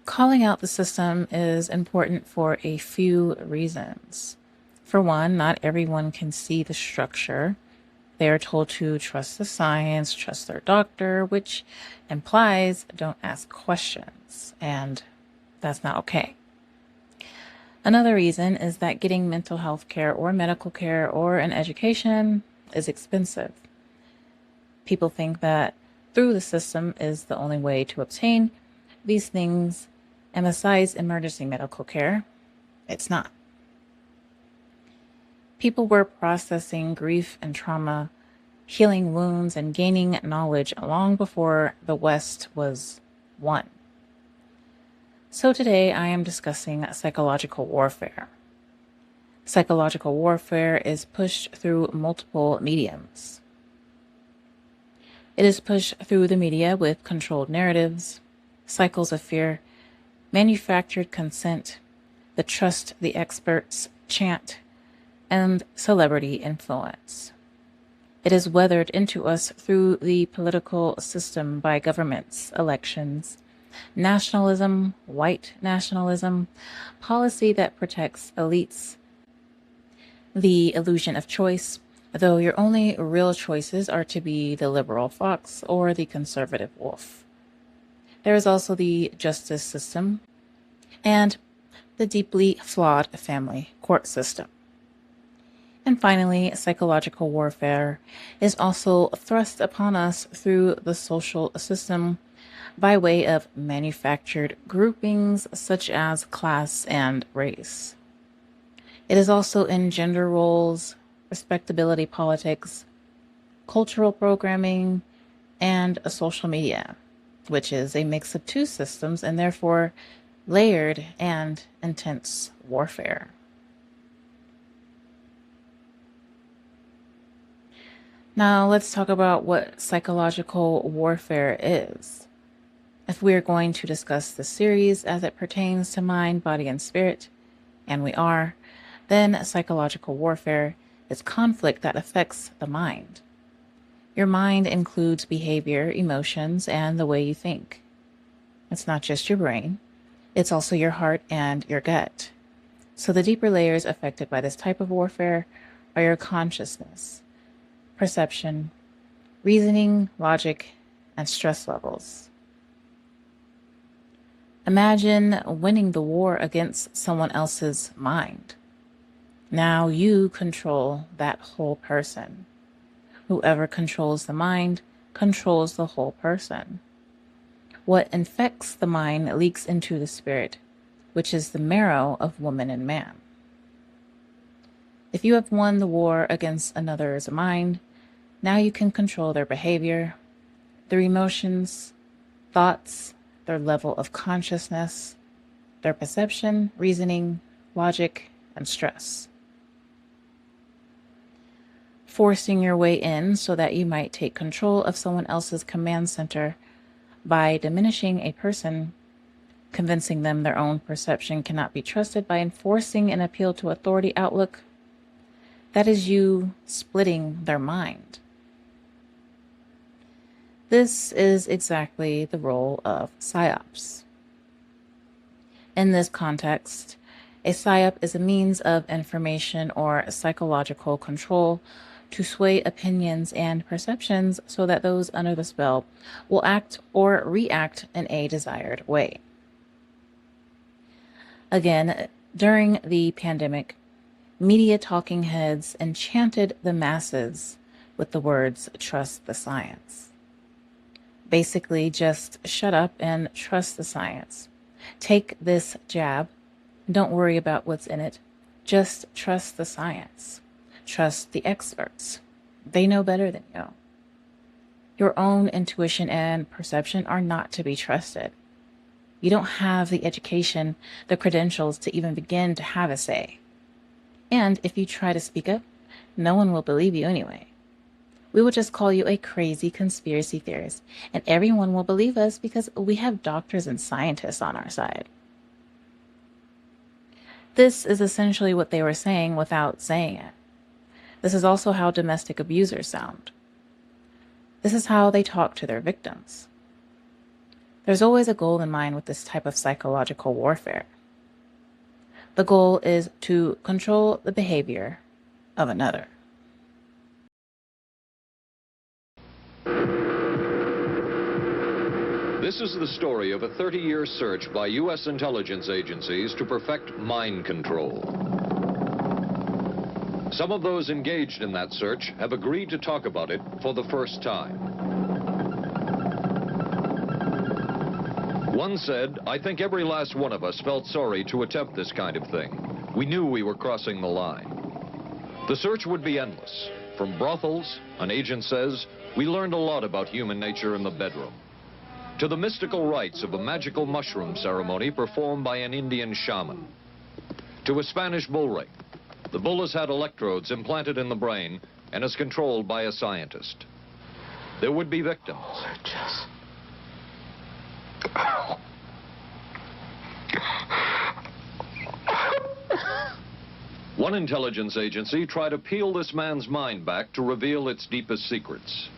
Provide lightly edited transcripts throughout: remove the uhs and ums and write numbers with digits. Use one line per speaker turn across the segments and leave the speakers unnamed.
Calling out the system is important for a few reasons. For one, not everyone can see the structure. They are told to trust the science, trust their doctor, which implies don't ask questions, and that's not okay. Another reason is that getting mental health care or medical care or an education is expensive. People think that through the system is the only way to obtain these things, and besides emergency medical care, it's not. People were processing grief and trauma, healing wounds, and gaining knowledge long before the West was won. So today I am discussing psychological warfare. Psychological warfare is pushed through multiple mediums. It is pushed through the media with controlled narratives, cycles of fear, manufactured consent, the trust the experts chant, and celebrity influence. It is weathered into us through the political system by governments, elections, nationalism, white nationalism, policy that protects elites, the illusion of choice, though your only real choices are to be the liberal fox or the conservative wolf. There is also the justice system and the deeply flawed family court system. And finally, psychological warfare is also thrust upon us through the social system by way of manufactured groupings such as class and race. It is also in gender roles, respectability politics, cultural programming, and social media, which is a mix of two systems and therefore layered and intense warfare. Now let's talk about what psychological warfare is. If we are going to discuss the series as it pertains to mind, body, and spirit, and we are, then psychological warfare is conflict that affects the mind. Your mind includes behavior, emotions, and the way you think. It's not just your brain, it's also your heart and your gut. So the deeper layers affected by this type of warfare are your consciousness, perception, reasoning, logic, and stress levels. Imagine winning the war against someone else's mind. Now you control that whole person. Whoever controls the mind controls the whole person. What infects the mind leaks into the spirit, which is the marrow of woman and man. If you have won the war against another's mind, now you can control their behavior, their emotions, thoughts, their level of consciousness, their perception, reasoning, logic, and stress. Forcing your way in so that you might take control of someone else's command center by diminishing a person, convincing them their own perception cannot be trusted by enforcing an appeal to authority outlook. That is you splitting their mind. This is exactly the role of Psyops. In this context, a Psyop is a means of information or psychological control to sway opinions and perceptions so that those under the spell will act or react in a desired way. Again, during the pandemic, media talking heads enchanted the masses with the words, "Trust the science." Basically, just shut up and trust the science. Take this jab. Don't worry about what's in it. Just trust the science. Trust the experts. They know better than you. Your own intuition and perception are not to be trusted. You don't have the education, the credentials to even begin to have a say. And if you try to speak up, no one will believe you anyway. We will just call you a crazy conspiracy theorist, and everyone will believe us because we have doctors and scientists on our side. This is essentially what they were saying without saying it. This is also how domestic abusers sound. This is how they talk to their victims. There's always a goal in mind with this type of psychological warfare. The goal is to control the behavior of another.
This is the story of a 30-year search by U.S. intelligence agencies to perfect mind control. Some of those engaged in that search have agreed to talk about it for the first time. One said, "I think every last one of us felt sorry to attempt this kind of thing. We knew we were crossing the line." The search would be endless. From brothels, an agent says, we learned a lot about human nature in the bedroom, to the mystical rites of a magical mushroom ceremony performed by an Indian shaman, to a Spanish bull ring. The bull has had electrodes implanted in the brain and is controlled by a scientist. There would be victims. One intelligence agency tried to peel this man's mind back to reveal its deepest secrets.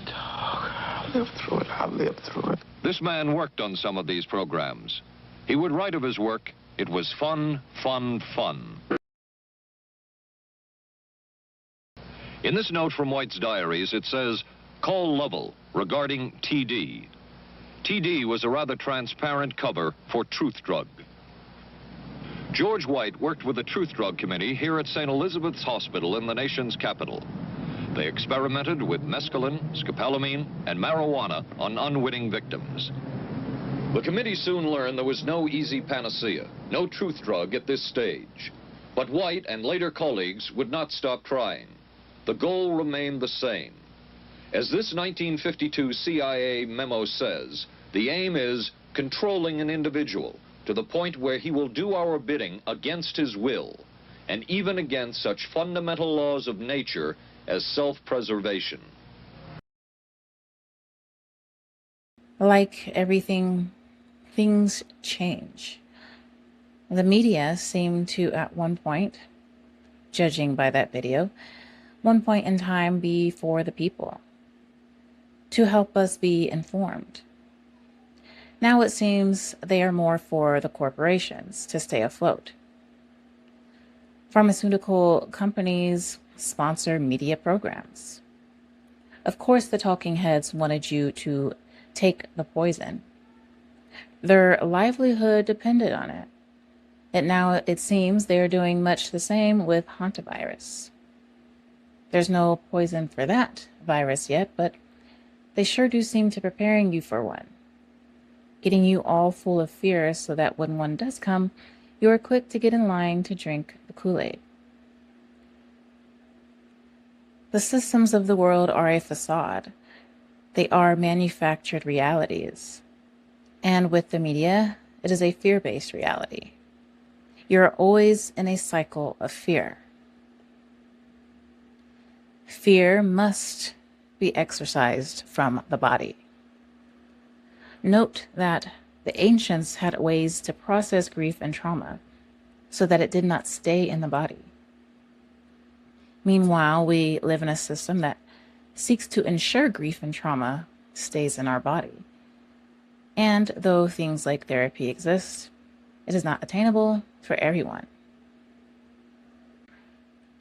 I'll live through it. I'll live through it.
This man worked on some of these programs. He would write of his work, "It was fun, fun, fun." In this note from White's diaries, it says, "Call Lovell regarding TD." TD was a rather transparent cover for Truth Drug. George White worked with the Truth Drug Committee here at St. Elizabeth's Hospital in the nation's capital. They experimented with mescaline, scopolamine, and marijuana on unwitting victims. The committee soon learned there was no easy panacea, no truth drug at this stage. But White and later colleagues would not stop trying. The goal remained the same. As this 1952 CIA memo says, the aim is controlling an individual to the point where he will do our bidding against his will, and even against such fundamental laws of nature as self-preservation.
Like everything, things change. The media seemed to, at one point, judging by that video, one point in time be for the people, to help us be informed. Now it seems they are more for the corporations to stay afloat. Pharmaceutical companies sponsor media programs. Of course, the talking heads wanted you to take the poison. Their livelihood depended on it. And now it seems they are doing much the same with hantavirus. There's no poison for that virus yet, but they sure do seem to preparing you for one, getting you all full of fear so that when one does come, you are quick to get in line to drink the Kool-Aid. The systems of the world are a facade. They are manufactured realities. And with the media, it is a fear-based reality. You're always in a cycle of fear. Fear must be exorcised from the body. Note that the ancients had ways to process grief and trauma so that it did not stay in the body. Meanwhile, we live in a system that seeks to ensure grief and trauma stays in our body. And though things like therapy exist, it is not attainable for everyone.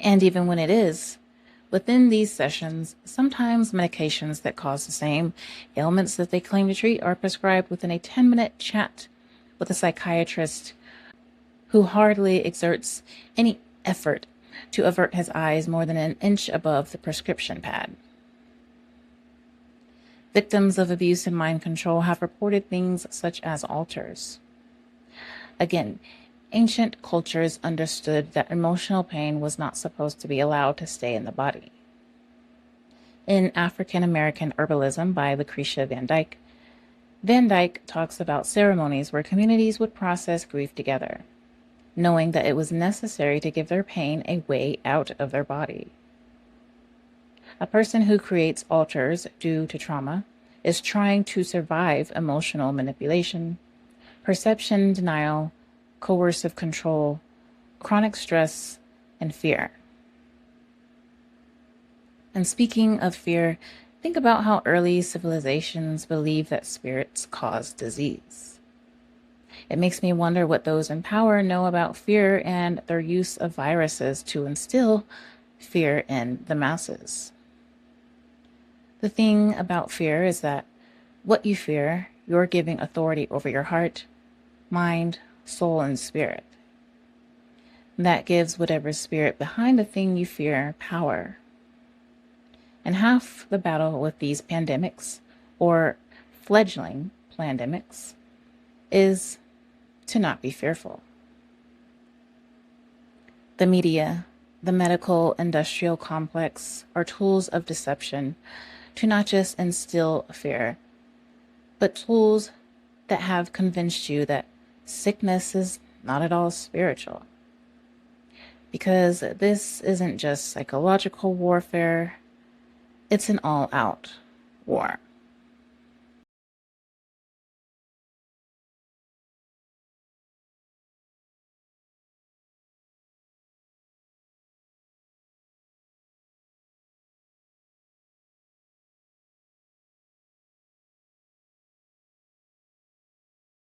And even when it is, within these sessions, sometimes medications that cause the same ailments that they claim to treat are prescribed within a 10-minute chat with a psychiatrist who hardly exerts any effort to avert his eyes more than an inch above the prescription pad. Victims of abuse and mind control have reported things such as altars. Again, ancient cultures understood that emotional pain was not supposed to be allowed to stay in the body. In African American Herbalism by Lucretia Van Dyke, Van Dyke talks about ceremonies where communities would process grief together, knowing that it was necessary to give their pain a way out of their body. A person who creates altars due to trauma is trying to survive emotional manipulation, perception denial, coercive control, chronic stress, and fear. And speaking of fear, Think about how early civilizations believed that spirits caused disease. It makes me wonder what those in power know about fear and their use of viruses to instill fear in the masses. The thing about fear is that what you fear, you're giving authority over your heart, mind, soul, and spirit. That gives whatever spirit behind the thing you fear power. And half the battle with these pandemics, or fledgling pandemics, is to not be fearful. The media, the medical industrial complex are tools of deception to not just instill fear, but tools that have convinced you that sickness is not at all spiritual. Because this isn't just psychological warfare, it's an all-out war.